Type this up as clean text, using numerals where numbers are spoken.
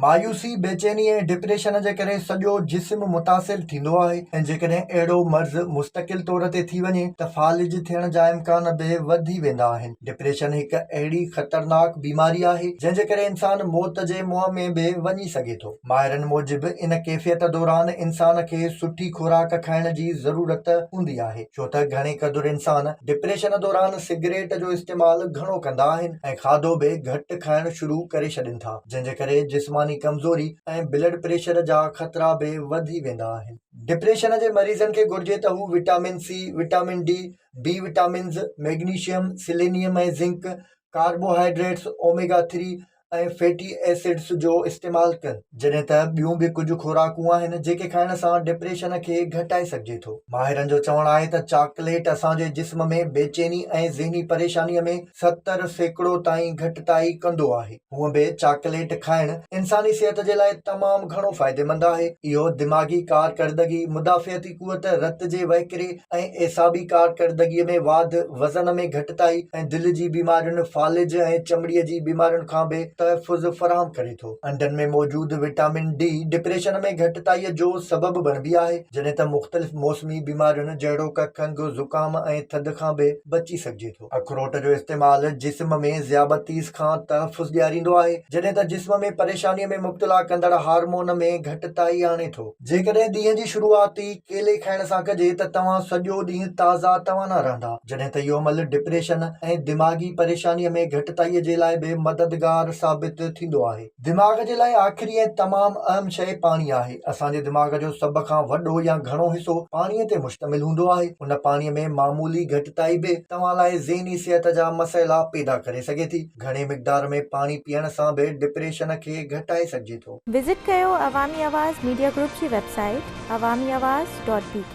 मायूसी, बेचैनी ऐं डिप्रेशन जे करे सॼो जिस्म मुतासिर थींदो आहे ऐं जेकॾहिं अहिड़ो मर्ज़ मुस्तक़िल तौर ते थी वञे त फालिज थियण जा इम्कान बि वधी वेंदा आहिनि। डिप्रेशन हिकु अहिड़ी ख़तरनाक बीमारी आहे जंहिंजे करे इंसान मौत जे मुंहं में बि वञी सघे थो। माहिरनि मूजिबि इन कैफ़ियत दौरान इंसान खे सुठी खुराक खाइण जी ज़रूरत हूंदी आहे, छो त घणे क़दुरु इंसान डिप्रेशन दौरान सिगरेट जो इस्तेमालु घणो कंदा आहिनि ऐं खाधो बि घटि खाइण शुरू करे छॾनि था, जंहिंजे करे जिस्मानी कमज़ोरी ऐं ब्लड प्रेशर जा ख़तरा बि वधी वेंदा आहिनि। डिप्रेशन जे मरीज़नि खे घुर्जे त हू vitamin C, vitamin D, B vitamins, magnesium, selenium ऐं ज़िंक, कार्बोहाइड्रेट्स, ओमेगा 3 ऐं फैटी एसिड्स जो इस्तेमालु कनि, जॾहिं त ॿियूं बि कुझु खुराकूं आहिनि जेके खाइण सां डिप्रेशन खे घटाए सघिजे थो। माहिरनि जो चवणु आहे त चॉकलेट असांजे जिस्म में बेचैनी ऐं ज़हनी परेशानीअ में 70% ताईं घटिताई कंदो आहे। हूअं बि चॉकलेट खाइण इंसानी सिहत जे लाइ तमामु घणो फ़ाइदेमंद आहे। इहो दिमाग़ी कारकर्दगी, मुदाफ़ियती क़ुवत, रत जे वहिकिरे ऐं एसाबी कारकर्दगीअ में वाध, वज़न में घटिताई ऐं दिलि जी बीमारियुनि, फालिज ऐं चमड़ीअ जी बीमारियुनि खां बि तहफ़ुज़ फ़राहम करे थो। अंडनि में मौजूदु विटामिन डी डिप्रेशन में घटिताईअ जो सबबु बणिबी आहे, जॾहिं त मुख़्तलिफ़ मौसमी बीमारियुनि जहिड़ोक खंघि, ज़ुकाम ऐं थधि खां बि बची सघिजे थो। अखरोट जो इस्तेमालु जिस्म में ज़ियाबतीस खां तहफ़ुज़ ॾियारींदो आहे, जॾहिं त जिस्म में परेशानीअ में मुब्तला कंदड़ हार्मोन में घटिताई आणे थो। जेकॾहिं ॾींहं जी शुरूआती केले खाइण सां कजे त तव्हां सॼो ॾींहुं ताज़ा तवाना रहंदा, जॾहिं त इहो अमल डिप्रेशन ऐं दिमाग़ी परेशानीअ में घटिताईअ जे लाइ बि मददगार साबित थींदो आहे। दिमाग़ जे लाइ आख़िरी ऐं तमामु अहम शइ पाणी आहे। असांजे दिमाग़ जो सभ खां वॾो या घणो हिसो पाणीअ ते मुश्तमिल हूंदो आहे। उन पाणीअ में मामूली घटिताई बि तव्हां लाइ ज़हनी सिहत जा मसइला पैदा करे सघे थी। घणे मिक़दार में पाणी पीअण सां बि डिप्रेशन खे घटाए सघिजे थो। विज़िट कयो अवामी आवाज़ मीडिया ग्रुप जी वेबसाइट awamiawaz.pk